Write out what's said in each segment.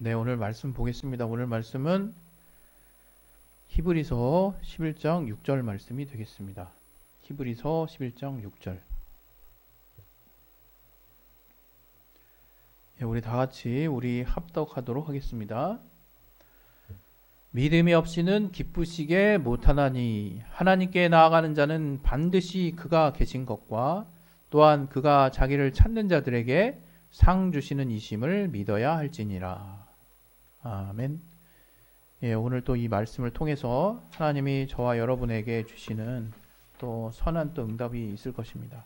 네, 오늘 말씀 보겠습니다. 오늘 말씀은 히브리서 11장 6절 말씀이 되겠습니다. 히브리서 11장 6절. 우리 다 같이 우리 합독하도록 하겠습니다. 믿음이 없이는 기쁘시게 못하나니 하나님께 나아가는 자는 반드시 그가 계신 것과 또한 그가 자기를 찾는 자들에게 상 주시는 이심을 믿어야 할지니라. 아멘. 오늘 또 이 말씀을 통해서 하나님이 저와 여러분에게 주시는 또 선한 또 응답이 있을 것입니다.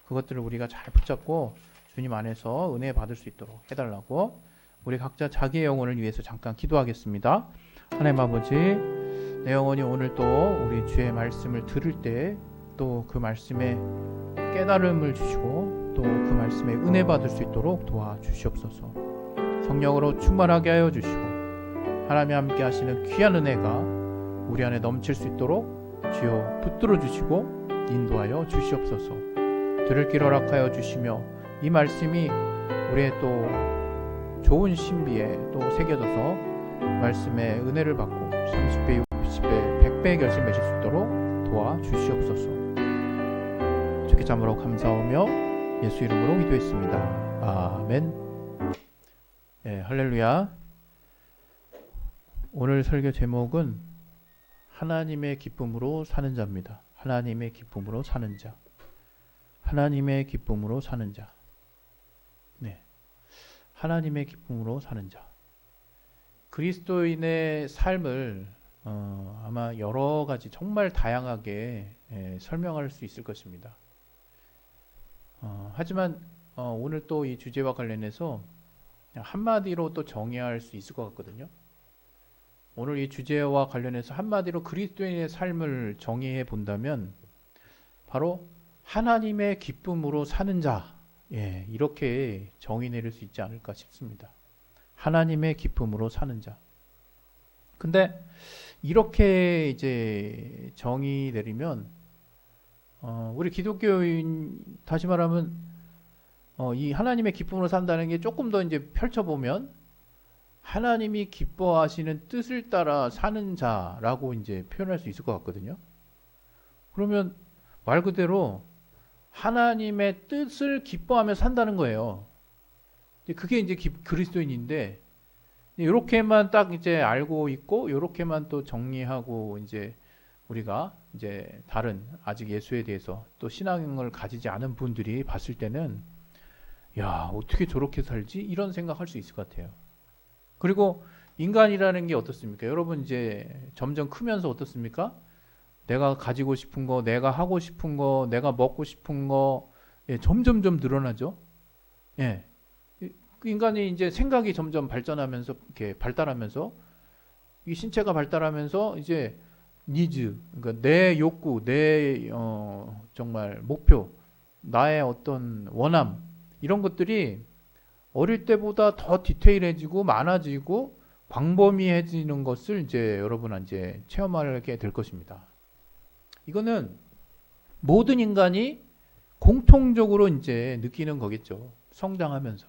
그것들을 우리가 잘 붙잡고 주님 안에서 은혜 받을 수 있도록 해달라고 우리 각자 자기의 영혼을 위해서 잠깐 기도하겠습니다. 하나님 아버지, 내 영혼이 오늘 또 우리 주의 말씀을 들을 때 또 그 말씀에 깨달음을 주시고 또 그 말씀에 은혜 받을 수 있도록 도와주시옵소서. 성령으로 충만하게 하여 주시고 하나님이 함께 하시는 귀한 은혜가 우리 안에 넘칠 수 있도록 주여 붙들어 주시고 인도하여 주시옵소서. 들을 길 허락하여 주시며 이 말씀이 우리의 또 좋은 신비에 또 새겨져서 말씀의 은혜를 받고 30배, 60배, 100배의 결실 맺을 수 있도록 도와주시옵소서. 주께 참으로 감사하며 예수 이름으로 기도했습니다. 아멘. 할렐루야. 오늘 설교 제목은 하나님의 기쁨으로 사는 자입니다. 하나님의 기쁨으로 사는 자. 하나님의 기쁨으로 사는 자. 네. 하나님의 기쁨으로 사는 자. 그리스도인의 삶을 아마 여러 가지 정말 다양하게 설명할 수 있을 것입니다. 하지만 오늘 또 이 주제와 관련해서 한마디로 또 정의할 수 있을 것 같거든요. 오늘 이 주제와 관련해서 한마디로 그리스도인의 삶을 정의해 본다면 바로 하나님의 기쁨으로 사는 자, 이렇게 정의 내릴 수 있지 않을까 싶습니다. 하나님의 기쁨으로 사는 자. 근데 이렇게 이제 정의 내리면 우리 기독교인 다시 말하면 이 하나님의 기쁨으로 산다는 게 조금 더 이제 펼쳐보면 하나님이 기뻐하시는 뜻을 따라 사는 자라고 이제 표현할 수 있을 것 같거든요. 그러면 말 그대로 하나님의 뜻을 기뻐하며 산다는 거예요. 그게 이제 그리스도인인데 이렇게만 딱 이제 알고 있고 이렇게만 또 정리하고 이제 우리가 이제 다른 아직 예수에 대해서 또 신앙을 가지지 않은 분들이 봤을 때는 야, 어떻게 저렇게 살지? 이런 생각할 수 있을 것 같아요. 그리고 인간이라는 게 어떻습니까? 여러분 이제 점점 크면서 어떻습니까? 내가 가지고 싶은 거, 내가 하고 싶은 거, 내가 먹고 싶은 거 점점점 늘어나죠. 예. 인간이 이제 생각이 점점 발전하면서 이렇게 발달하면서 이 신체가 발달하면서 이제 니즈, 그러니까 내 욕구, 내 정말 목표, 나의 어떤 원함 이런 것들이 어릴 때보다 더 디테일해지고 많아지고 광범위해지는 것을 이제 여러분 이제 체험하게 될 것입니다. 이거는 모든 인간이 공통적으로 이제 느끼는 거겠죠. 성장하면서.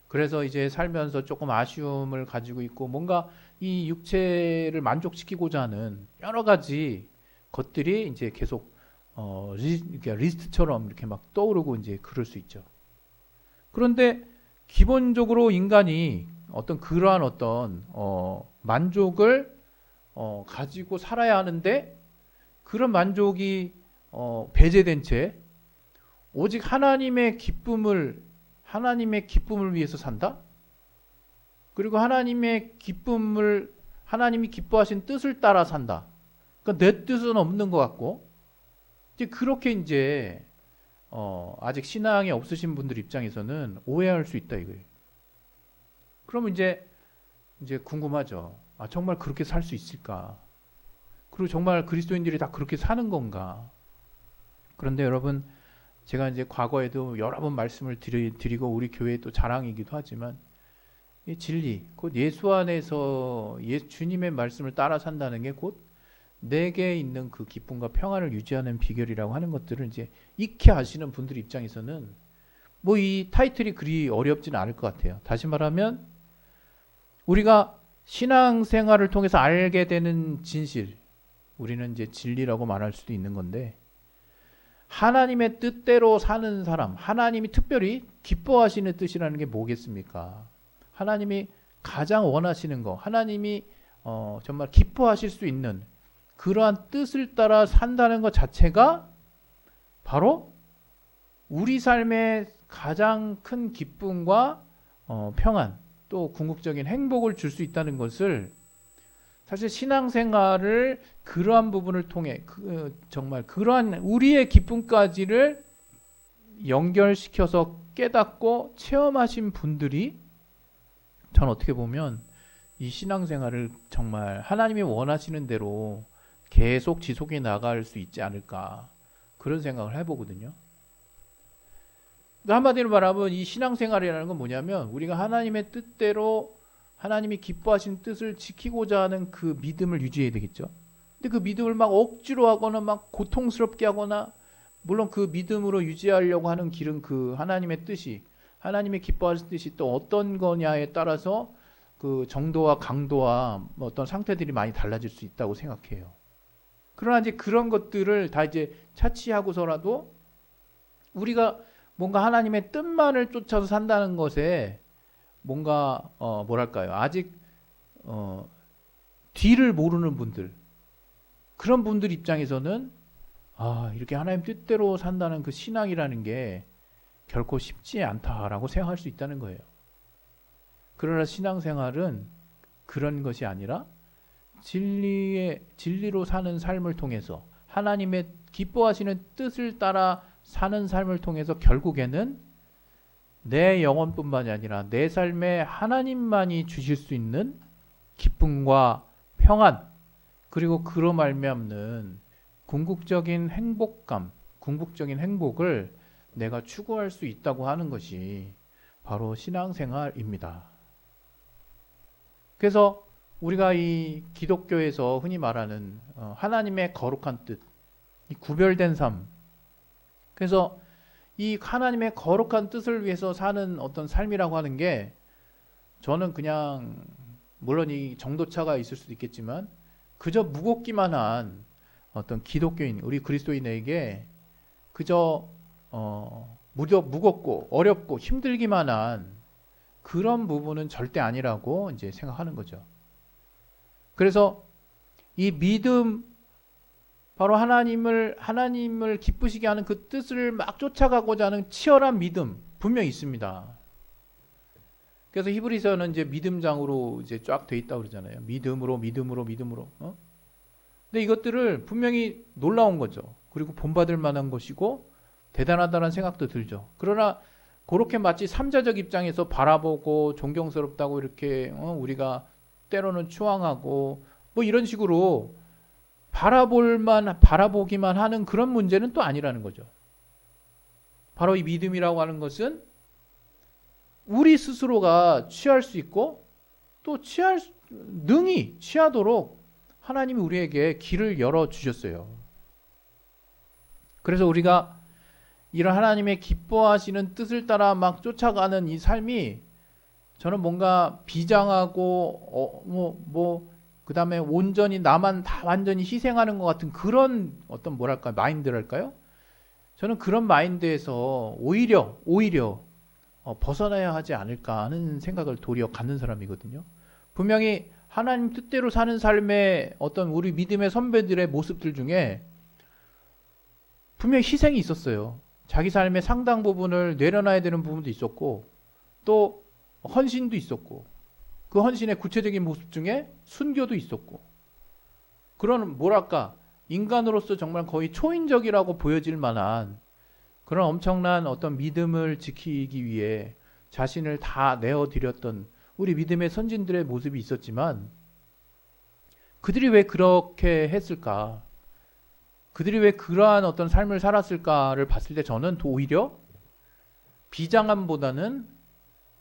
그래서 이제 살면서 조금 아쉬움을 가지고 있고 뭔가 이 육체를 만족시키고자 하는 여러 가지 것들이 이제 계속 리스트처럼 이렇게 막 떠오르고 이제 그럴 수 있죠. 그런데 기본적으로 인간이 어떤 그러한 어떤 만족을 가지고 살아야 하는데 그런 만족이 배제된 채 오직 하나님의 기쁨을 위해서 산다? 그리고 하나님이 기뻐하신 뜻을 따라 산다. 그러니까 내 뜻은 없는 것 같고, 이제 그렇게 이제, 아직 신앙이 없으신 분들 입장에서는 오해할 수 있다 이거예요. 그러면 이제 궁금하죠. 아, 정말 그렇게 살 수 있을까? 그리고 정말 그리스도인들이 다 그렇게 사는 건가? 그런데 여러분, 제가 이제 과거에도 여러 번 말씀을 드리고 우리 교회의 또 자랑이기도 하지만 이 진리, 곧 예수 안에서 주님의 말씀을 따라 산다는 게 곧 내게 있는 그 기쁨과 평안을 유지하는 비결이라고 하는 것들을 이제 익히 아시는 분들 입장에서는 뭐 이 타이틀이 그리 어렵지는 않을 것 같아요. 다시 말하면 우리가 신앙생활을 통해서 알게 되는 진실, 우리는 이제 진리라고 말할 수도 있는 건데, 하나님의 뜻대로 사는 사람, 하나님이 특별히 기뻐하시는 뜻이라는 게 뭐겠습니까? 하나님이 가장 원하시는 거, 하나님이 정말 기뻐하실 수 있는 그러한 뜻을 따라 산다는 것 자체가 바로 우리 삶의 가장 큰 기쁨과 평안, 또 궁극적인 행복을 줄 수 있다는 것을, 사실 신앙생활을 그러한 부분을 통해 정말 그러한 우리의 기쁨까지를 연결시켜서 깨닫고 체험하신 분들이, 저는 어떻게 보면 이 신앙생활을 정말 하나님이 원하시는 대로 계속 지속해 나갈 수 있지 않을까, 그런 생각을 해보거든요. 한마디로 말하면 이 신앙생활이라는 건 뭐냐면, 우리가 하나님의 뜻대로 하나님이 기뻐하시는 뜻을 지키고자 하는 그 믿음을 유지해야 되겠죠. 근데 그 믿음을 막 억지로 하거나 막 고통스럽게 하거나, 물론 그 믿음으로 유지하려고 하는 길은 그 하나님의 뜻이, 하나님의 기뻐하시는 뜻이 또 어떤 거냐에 따라서 그 정도와 강도와 어떤 상태들이 많이 달라질 수 있다고 생각해요. 그러나 이제 그런 것들을 다 이제 차치하고서라도 우리가 뭔가 하나님의 뜻만을 쫓아서 산다는 것에 뭔가 뭐랄까요, 아직 뒤를 모르는 분들, 그런 분들 입장에서는 이렇게 하나님 뜻대로 산다는 그 신앙이라는 게 결코 쉽지 않다라고 생각할 수 있다는 거예요. 그러나 신앙생활은 그런 것이 아니라 진리로 사는 삶을 통해서, 하나님의 기뻐하시는 뜻을 따라 사는 삶을 통해서 결국에는 내 영혼뿐만이 아니라 내 삶에 하나님만이 주실 수 있는 기쁨과 평안, 그리고 그로 말미암는 궁극적인 행복감, 궁극적인 행복을 내가 추구할 수 있다고 하는 것이 바로 신앙생활입니다. 그래서 우리가 이 기독교에서 흔히 말하는 하나님의 거룩한 뜻, 이 구별된 삶, 그래서 이 하나님의 거룩한 뜻을 위해서 사는 어떤 삶이라고 하는 게, 저는 그냥 물론 이 정도차가 있을 수도 있겠지만 그저 무겁기만 한 어떤 기독교인, 우리 그리스도인에게 그저 무겁고 어렵고 힘들기만 한 그런 부분은 절대 아니라고 이제 생각하는 거죠. 그래서 이 믿음, 바로 하나님을 기쁘시게 하는 그 뜻을 막 쫓아가고자 하는 치열한 믿음 분명히 있습니다. 그래서 히브리서는 이제 믿음장으로 이제 쫙 돼 있다고 그러잖아요. 믿음으로. 근데 이것들을 분명히 놀라운 거죠. 그리고 본받을 만한 것이고 대단하다는 생각도 들죠. 그러나 그렇게 마치 삼자적 입장에서 바라보고 존경스럽다고 이렇게 우리가 때로는 추앙하고 뭐 이런 식으로 바라보기만 하는 그런 문제는 또 아니라는 거죠. 바로 이 믿음이라고 하는 것은 우리 스스로가 취할 수 있고 또 능히 취하도록 하나님이 우리에게 길을 열어 주셨어요. 그래서 우리가 이런 하나님의 기뻐하시는 뜻을 따라 막 쫓아가는 이 삶이, 저는 뭔가 비장하고 그 다음에 온전히 나만 다 완전히 희생하는 것 같은 그런 어떤 뭐랄까 마인드랄까요? 저는 그런 마인드에서 오히려 벗어나야 하지 않을까 하는 생각을 도리어 갖는 사람이거든요. 분명히 하나님 뜻대로 사는 삶의 어떤 우리 믿음의 선배들의 모습들 중에 분명히 희생이 있었어요. 자기 삶의 상당 부분을 내려놔야 되는 부분도 있었고, 또 헌신도 있었고, 그 헌신의 구체적인 모습 중에 순교도 있었고, 그런 뭐랄까 인간으로서 정말 거의 초인적이라고 보여질 만한 그런 엄청난 어떤 믿음을 지키기 위해 자신을 다 내어드렸던 우리 믿음의 선진들의 모습이 있었지만, 그들이 왜 그렇게 했을까? 그들이 왜 그러한 어떤 삶을 살았을까를 봤을 때 저는 오히려 비장함보다는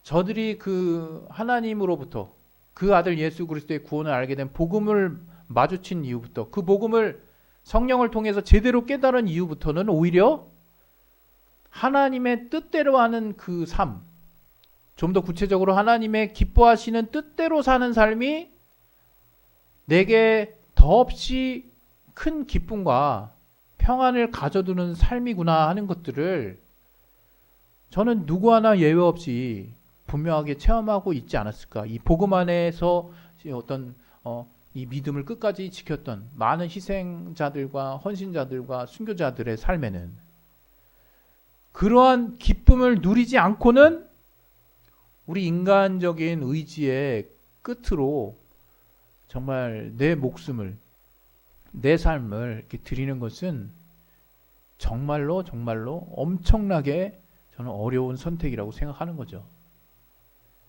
저들이 그 하나님으로부터 그 아들 예수 그리스도의 구원을 알게 된 복음을 마주친 이후부터, 그 복음을 성령을 통해서 제대로 깨달은 이후부터는 오히려 하나님의 뜻대로 하는 그 삶, 좀 더 구체적으로 하나님의 기뻐하시는 뜻대로 사는 삶이 내게 더없이 큰 기쁨과 평안을 가져두는 삶이구나 하는 것들을 저는 누구 하나 예외 없이 분명하게 체험하고 있지 않았을까. 이 복음 안에서 어떤 이 믿음을 끝까지 지켰던 많은 희생자들과 헌신자들과 순교자들의 삶에는 그러한 기쁨을 누리지 않고는 우리 인간적인 의지의 끝으로 정말 내 목숨을, 내 삶을 이렇게 드리는 것은 정말로 엄청나게 저는 어려운 선택이라고 생각하는 거죠.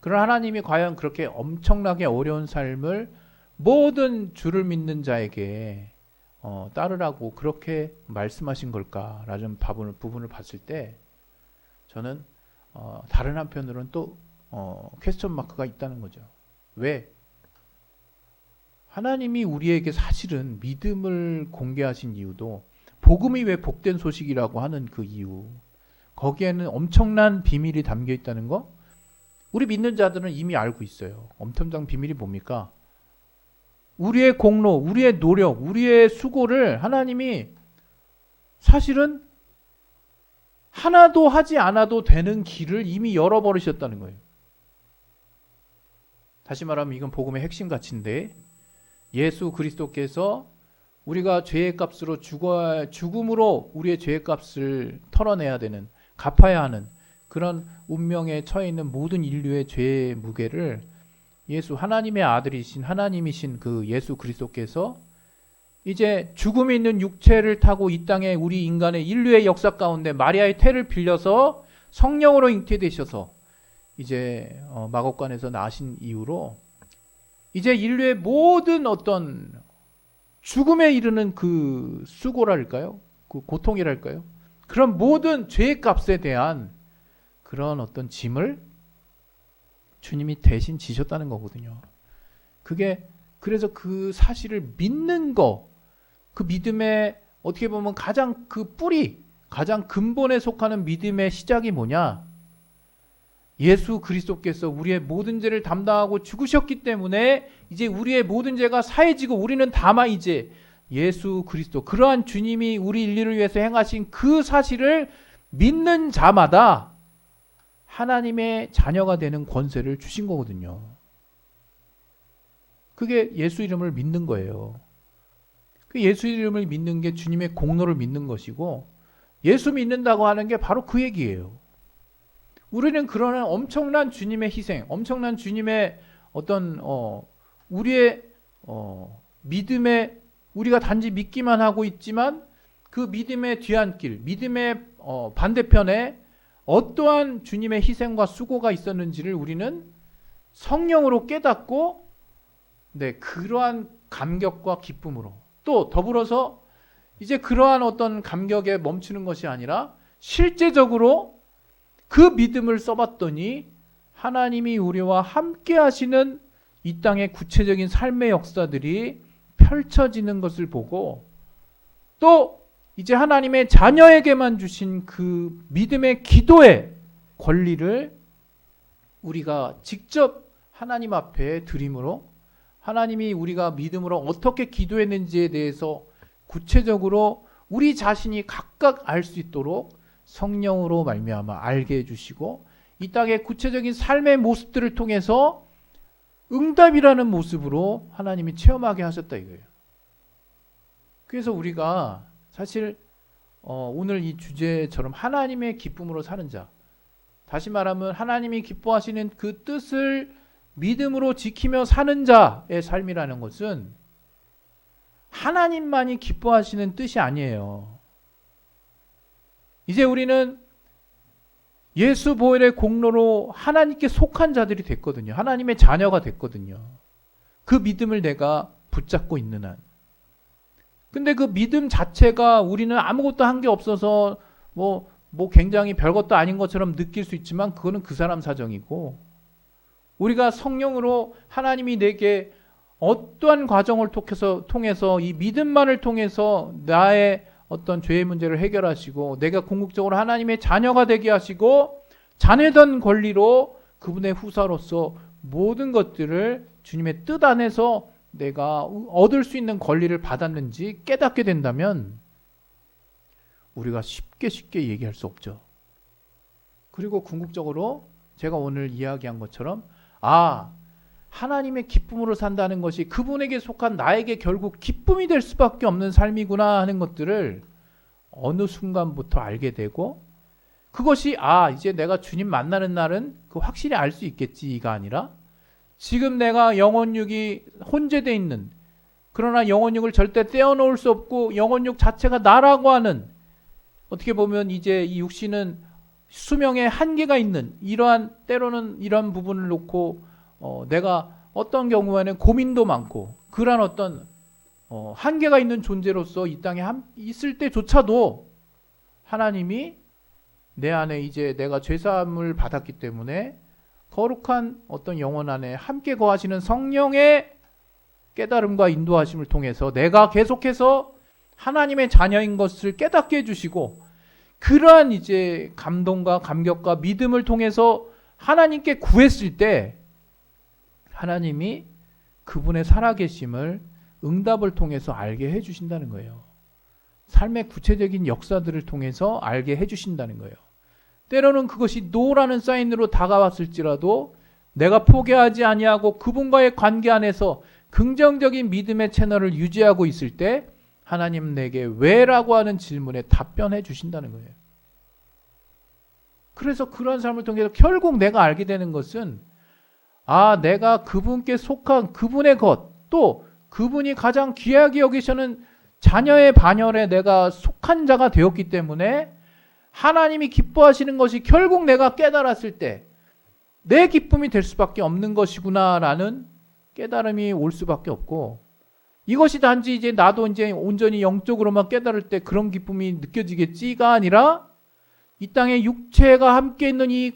그러나 하나님이 과연 그렇게 엄청나게 어려운 삶을 모든 주를 믿는 자에게 따르라고 그렇게 말씀하신 걸까라는 부분을 봤을 때 저는 다른 한편으로는 또 퀘스천 마크가 있다는 거죠. 왜? 하나님이 우리에게 사실은 믿음을 공개하신 이유도 복음이 왜 복된 소식이라고 하는 그 이유, 거기에는 엄청난 비밀이 담겨 있다는 거 우리 믿는 자들은 이미 알고 있어요. 엄청난 비밀이 뭡니까? 우리의 공로, 우리의 노력, 우리의 수고를 하나님이 사실은 하나도 하지 않아도 되는 길을 이미 열어버리셨다는 거예요. 다시 말하면 이건 복음의 핵심 가치인데 예수 그리스도께서 우리가 죄의 값으로 죽음으로 우리의 죄의 값을 털어내야 되는, 갚아야 하는 그런 운명에 처해 있는 모든 인류의 죄의 무게를 예수, 하나님의 아들이신 하나님이신 그 예수 그리스도께서 이제 죽음이 있는 육체를 타고 이 땅에 우리 인간의 인류의 역사 가운데 마리아의 태를 빌려서 성령으로 잉태되셔서 이제 마곡간에서 나신 이후로 이제 인류의 모든 어떤 죽음에 이르는 그 수고랄까요? 그 고통이랄까요? 그런 모든 죄의 값에 대한 그런 어떤 짐을 주님이 대신 지셨다는 거거든요. 그게 그래서 그 사실을 믿는 거, 그 믿음의 어떻게 보면 가장 그 뿌리, 가장 근본에 속하는 믿음의 시작이 뭐냐? 예수 그리스도께서 우리의 모든 죄를 담당하고 죽으셨기 때문에 이제 우리의 모든 죄가 사해지고 우리는 다만 이제 예수 그리스도, 그러한 주님이 우리 인류를 위해서 행하신 그 사실을 믿는 자마다 하나님의 자녀가 되는 권세를 주신 거거든요. 그게 예수 이름을 믿는 거예요. 그 예수 이름을 믿는 게 주님의 공로를 믿는 것이고 예수 믿는다고 하는 게 바로 그 얘기예요. 우리는 그러한 엄청난 주님의 희생, 엄청난 주님의 어떤 우리의 믿음에 우리가 단지 믿기만 하고 있지만 그 믿음의 뒤안길, 믿음의 반대편에 어떠한 주님의 희생과 수고가 있었는지를 우리는 성령으로 깨닫고 그러한 감격과 기쁨으로 또 더불어서 이제 그러한 어떤 감격에 멈추는 것이 아니라 실제적으로 그 믿음을 써봤더니 하나님이 우리와 함께 하시는 이 땅의 구체적인 삶의 역사들이 펼쳐지는 것을 보고 또 이제 하나님의 자녀에게만 주신 그 믿음의 기도의 권리를 우리가 직접 하나님 앞에 드림으로 하나님이 우리가 믿음으로 어떻게 기도했는지에 대해서 구체적으로 우리 자신이 각각 알 수 있도록 성령으로 말미암아 알게 해주시고 이 땅의 구체적인 삶의 모습들을 통해서 응답이라는 모습으로 하나님이 체험하게 하셨다 이거예요. 그래서 우리가 사실 오늘 이 주제처럼 하나님의 기쁨으로 사는 자, 다시 말하면 하나님이 기뻐하시는 그 뜻을 믿음으로 지키며 사는 자의 삶이라는 것은 하나님만이 기뻐하시는 뜻이 아니에요. 이제 우리는 예수 보혈의 공로로 하나님께 속한 자들이 됐거든요. 하나님의 자녀가 됐거든요. 그 믿음을 내가 붙잡고 있는 한. 근데 그 믿음 자체가 우리는 아무것도 한 게 없어서 뭐 굉장히 별것도 아닌 것처럼 느낄 수 있지만 그거는 그 사람 사정이고 우리가 성령으로 하나님이 내게 어떠한 과정을 통해서 이 믿음만을 통해서 나의 어떤 죄의 문제를 해결하시고 내가 궁극적으로 하나님의 자녀가 되게 하시고 자녀된 권리로 그분의 후사로서 모든 것들을 주님의 뜻 안에서 내가 얻을 수 있는 권리를 받았는지 깨닫게 된다면 우리가 쉽게 얘기할 수 없죠. 그리고 궁극적으로 제가 오늘 이야기한 것처럼 하나님의 기쁨으로 산다는 것이 그분에게 속한 나에게 결국 기쁨이 될 수밖에 없는 삶이구나 하는 것들을 어느 순간부터 알게 되고, 그것이 이제 내가 주님 만나는 날은 그 확실히 알 수 있겠지가 아니라 지금 내가 영혼육이 혼재되어 있는, 그러나 영혼육을 절대 떼어놓을 수 없고 영혼육 자체가 나라고 하는, 어떻게 보면 이제 이 육신은 수명의 한계가 있는 때로는 이러한 부분을 놓고 내가 어떤 경우에는 고민도 많고 그러한 어떤 한계가 있는 존재로서 이 땅에 있을 때조차도 하나님이 내 안에 이제 내가 죄사함을 받았기 때문에 거룩한 어떤 영혼 안에 함께 거하시는 성령의 깨달음과 인도하심을 통해서 내가 계속해서 하나님의 자녀인 것을 깨닫게 해주시고, 그러한 이제 감동과 감격과 믿음을 통해서 하나님께 구했을 때 하나님이 그분의 살아계심을 응답을 통해서 알게 해주신다는 거예요. 삶의 구체적인 역사들을 통해서 알게 해주신다는 거예요. 때로는 그것이 노라는 사인으로 다가왔을지라도 내가 포기하지 아니하고 그분과의 관계 안에서 긍정적인 믿음의 채널을 유지하고 있을 때 하나님 내게 왜라고 하는 질문에 답변해 주신다는 거예요. 그래서 그런 삶을 통해서 결국 내가 알게 되는 것은 내가 그분께 속한 그분의 것, 또 그분이 가장 귀하게 여기시는 자녀의 반열에 내가 속한 자가 되었기 때문에 하나님이 기뻐하시는 것이 결국 내가 깨달았을 때 내 기쁨이 될 수밖에 없는 것이구나라는 깨달음이 올 수밖에 없고, 이것이 단지 이제 나도 이제 온전히 영적으로만 깨달을 때 그런 기쁨이 느껴지겠지가 아니라 이 땅에 육체가 함께 있는 이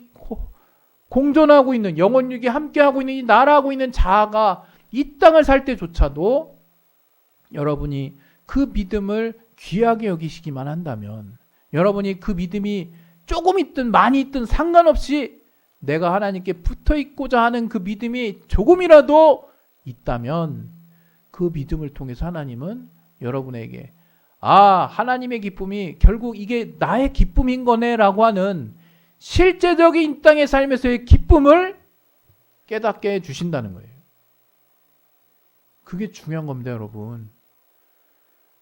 공존하고 있는 영혼육이 함께하고 있는 이 나라하고 있는 자아가 이 땅을 살 때조차도 여러분이 그 믿음을 귀하게 여기시기만 한다면, 여러분이 그 믿음이 조금 있든 많이 있든 상관없이 내가 하나님께 붙어 있고자 하는 그 믿음이 조금이라도 있다면 그 믿음을 통해서 하나님은 여러분에게 하나님의 기쁨이 결국 이게 나의 기쁨인 거네 라고 하는 실제적인 이 땅의 삶에서의 기쁨을 깨닫게 해주신다는 거예요. 그게 중요한 겁니다, 여러분.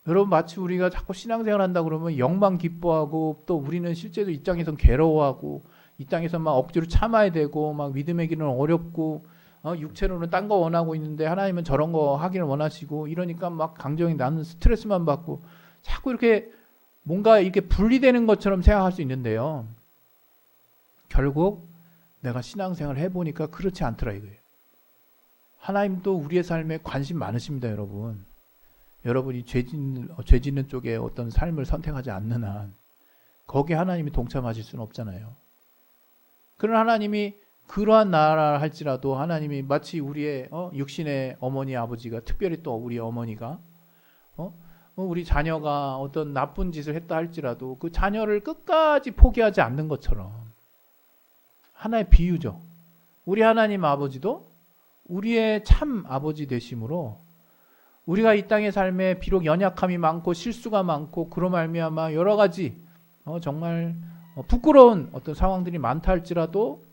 여러분, 마치 우리가 자꾸 신앙생활 한다 그러면 영만 기뻐하고 또 우리는 실제로 이 땅에선 괴로워하고 이 땅에서 막 억지로 참아야 되고 막 믿음의 길은 어렵고 육체로는 딴 거 원하고 있는데 하나님은 저런 거 하기를 원하시고 이러니까 막 강정이 나는 스트레스만 받고 자꾸 이렇게 뭔가 이렇게 분리되는 것처럼 생각할 수 있는데요. 결국 내가 신앙생활을 해보니까 그렇지 않더라 이거예요. 하나님도 우리의 삶에 관심 많으십니다, 여러분. 여러분이 죄 짓는 쪽에 어떤 삶을 선택하지 않는 한 거기에 하나님이 동참하실 수는 없잖아요. 그런 하나님이 그러한 나라를 할지라도 하나님이 마치 우리의 육신의 어머니 아버지가, 특별히 또 우리 어머니가 우리 자녀가 어떤 나쁜 짓을 했다 할지라도 그 자녀를 끝까지 포기하지 않는 것처럼, 하나의 비유죠. 우리 하나님 아버지도 우리의 참 아버지 되심으로 우리가 이 땅의 삶에 비록 연약함이 많고 실수가 많고 그로 말미암아 여러 가지 정말 부끄러운 어떤 상황들이 많다 할지라도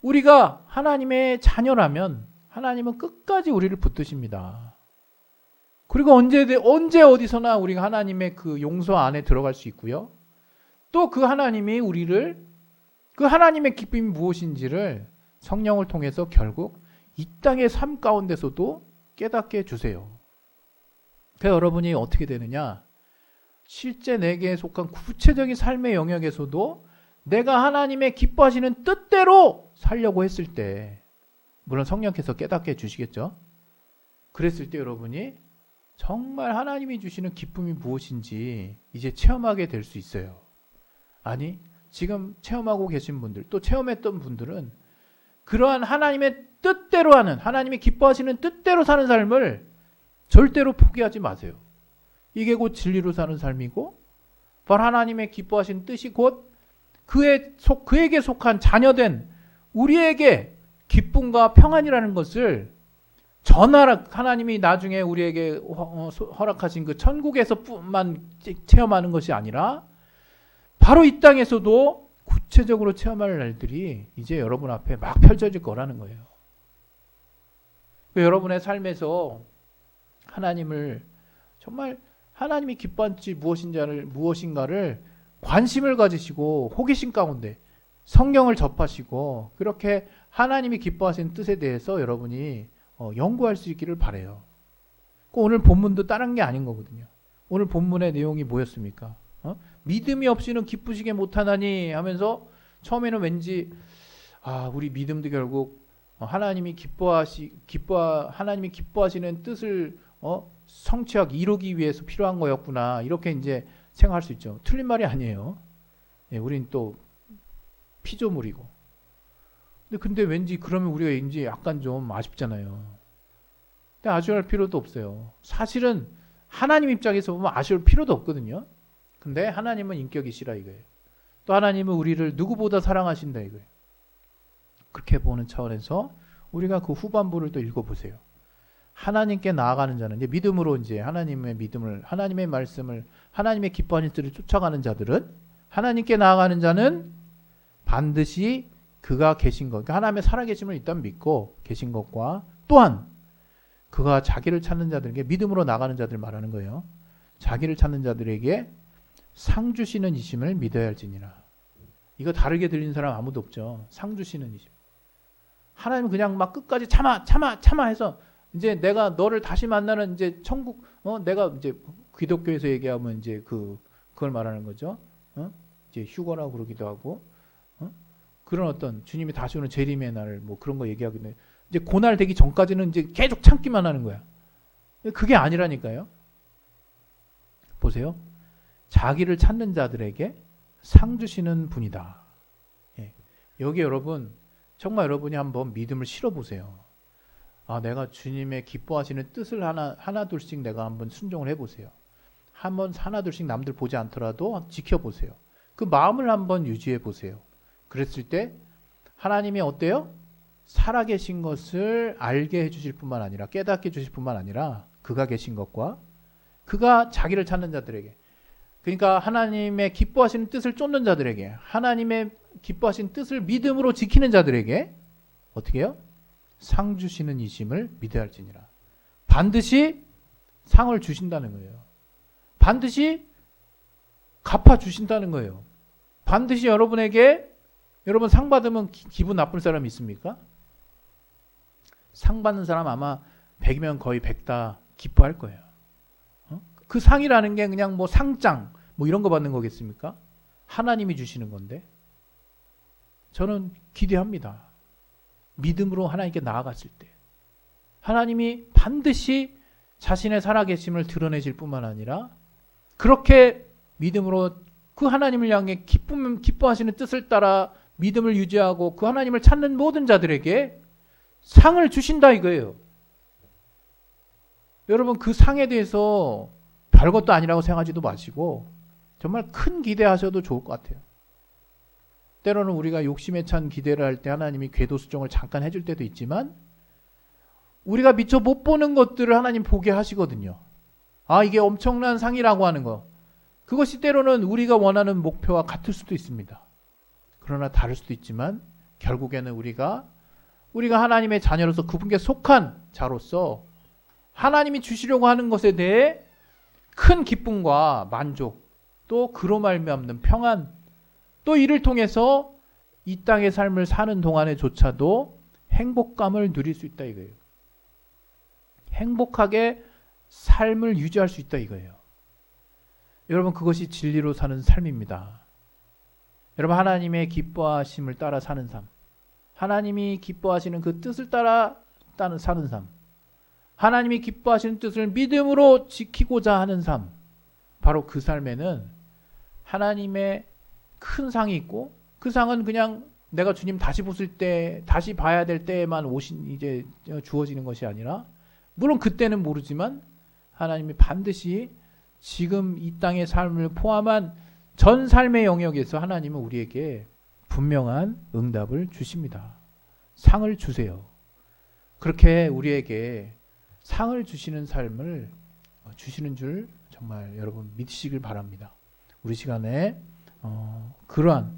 우리가 하나님의 자녀라면 하나님은 끝까지 우리를 붙드십니다. 그리고 언제 어디서나 우리가 하나님의 그 용서 안에 들어갈 수 있고요. 또 그 하나님이 우리를, 그 하나님의 기쁨이 무엇인지를 성령을 통해서 결국 이 땅의 삶 가운데서도 깨닫게 해주세요. 그래서 여러분이 어떻게 되느냐? 실제 내게 속한 구체적인 삶의 영역에서도 내가 하나님의 기뻐하시는 뜻대로 살려고 했을 때, 물론 성령께서 깨닫게 해주시겠죠. 그랬을 때 여러분이 정말 하나님이 주시는 기쁨이 무엇인지 이제 체험하게 될 수 있어요. 아니, 지금 체험하고 계신 분들, 또 체험했던 분들은 그러한 하나님의 뜻대로 하는, 하나님이 기뻐하시는 뜻대로 사는 삶을 절대로 포기하지 마세요. 이게 곧 진리로 사는 삶이고, 바로 하나님의 기뻐하시는 뜻이 곧 그에게 속한 자녀된 우리에게 기쁨과 평안이라는 것을 전하라 하나님이 나중에 우리에게 허락하신 그 천국에서뿐만 체험하는 것이 아니라 바로 이 땅에서도 구체적으로 체험할 날들이 이제 여러분 앞에 막 펼쳐질 거라는 거예요. 여러분의 삶에서 하나님을 정말 하나님이 기뻐한 지 무엇인가를 관심을 가지시고 호기심 가운데 성경을 접하시고 그렇게 하나님이 기뻐하시는 뜻에 대해서 여러분이 연구할 수 있기를 바라요. 오늘 본문도 다른 게 아닌 거거든요. 오늘 본문의 내용이 뭐였습니까? 믿음이 없이는 기쁘시게 못하나니 하면서 처음에는 왠지 우리 믿음도 결국 하나님이 기뻐하시는 뜻을 성취하기 이루기 위해서 필요한 거였구나 이렇게 이제 생각할 수 있죠. 틀린 말이 아니에요. 우린 또 피조물이고. 근데 왠지 그러면 우리가 이제 약간 좀 아쉽잖아요. 근데 아쉬워할 필요도 없어요. 사실은 하나님 입장에서 보면 아쉬울 필요도 없거든요. 근데 하나님은 인격이시라 이거예요. 또 하나님은 우리를 누구보다 사랑하신다 이거예요. 그렇게 보는 차원에서 우리가 그 후반부를 또 읽어보세요. 하나님께 나아가는 자는 이제 믿음으로 이제 하나님의 믿음을, 하나님의 말씀을, 하나님의 기뻐하는 뜻을 쫓아가는 자들은 하나님께 나아가는 자는 반드시 그가 계신 것, 그러니까 하나님의 살아계심을 일단 믿고 계신 것과 또한 그가 자기를 찾는 자들에게 믿음으로 나가는 자들 말하는 거예요. 자기를 찾는 자들에게 상 주시는 이심을 믿어야 할지니라. 이거 다르게 들리는 사람 아무도 없죠. 상 주시는 이심. 하나님은 그냥 막 끝까지 참아 해서 이제 내가 너를 다시 만나는 이제 천국, 내가 이제 기독교에서 얘기하면 이제 그걸 말하는 거죠. 이제 휴거라고 그러기도 하고, 그런 어떤 주님이 다시 오는 재림의 날, 뭐 그런 거 얘기하기도 해. 이제 고날 되기 전까지는 이제 계속 참기만 하는 거야. 그게 아니라니까요. 보세요. 자기를 찾는 자들에게 상 주시는 분이다. 여기 여러분, 정말 여러분이 한번 믿음을 실어보세요. 내가 주님의 기뻐하시는 뜻을 하나둘씩 내가 한번 순종을 해보세요. 하나둘씩 남들 보지 않더라도 지켜보세요. 그 마음을 한번 유지해보세요. 그랬을 때 하나님이 어때요? 살아계신 것을 알게 해주실 뿐만 아니라 깨닫게 해주실 뿐만 아니라 그가 계신 것과 그가 자기를 찾는 자들에게, 그러니까 하나님의 기뻐하시는 뜻을 쫓는 자들에게, 하나님의 기뻐하시는 뜻을 믿음으로 지키는 자들에게 어떻게 해요? 상 주시는 이심을 믿어야 할지니라. 반드시 상을 주신다는 거예요. 반드시 갚아주신다는 거예요. 반드시 여러분에게, 여러분 상 받으면 기분 나쁠 사람 있습니까? 상 받는 사람 아마 100이면 거의 100 다 기뻐할 거예요. 그 상이라는 게 그냥 뭐 상장 뭐 이런 거 받는 거겠습니까? 하나님이 주시는 건데 저는 기대합니다. 믿음으로 하나님께 나아갔을 때 하나님이 반드시 자신의 살아계심을 드러내실 뿐만 아니라 그렇게 믿음으로 그 하나님을 향해 기뻐하시는 뜻을 따라 믿음을 유지하고 그 하나님을 찾는 모든 자들에게 상을 주신다 이거예요. 여러분 그 상에 대해서 별것도 아니라고 생각하지도 마시고 정말 큰 기대하셔도 좋을 것 같아요. 때로는 우리가 욕심에 찬 기대를 할 때 하나님이 궤도 수정을 잠깐 해줄 때도 있지만 우리가 미처 못 보는 것들을 하나님 보게 하시거든요. 이게 엄청난 상이라고 하는 거. 그것이 때로는 우리가 원하는 목표와 같을 수도 있습니다. 그러나 다를 수도 있지만 결국에는 우리가 하나님의 자녀로서 그분께 속한 자로서 하나님이 주시려고 하는 것에 대해 큰 기쁨과 만족, 또 그로 말미암는 평안, 또 이를 통해서 이 땅의 삶을 사는 동안에조차도 행복감을 누릴 수 있다 이거예요. 행복하게 삶을 유지할 수 있다 이거예요. 여러분 그것이 진리로 사는 삶입니다. 여러분 하나님의 기뻐하심을 따라 사는 삶, 하나님이 기뻐하시는 그 뜻을 따라 사는 삶, 하나님이 기뻐하시는 뜻을 믿음으로 지키고자 하는 삶, 바로 그 삶에는 하나님의 큰 상이 있고 그 상은 그냥 내가 주님 다시 보실 때, 다시 봐야 될 때에만 이제 주어지는 것이 아니라 물론 그때는 모르지만 하나님이 반드시 지금 이 땅의 삶을 포함한 전 삶의 영역에서 하나님은 우리에게 분명한 응답을 주십니다. 상을 주세요. 그렇게 우리에게 상을 주시는 삶을 주시는 줄 정말 여러분 믿으시길 바랍니다. 우리 시간에 그러한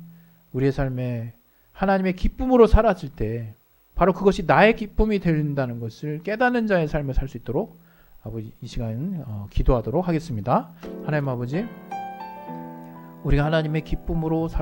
우리의 삶에 하나님의 기쁨으로 살았을 때 바로 그것이 나의 기쁨이 된다는 것을 깨닫는 자의 삶을 살 수 있도록 아버지 이 시간 기도하도록 하겠습니다. 하나님 아버지, 우리가 하나님의 기쁨으로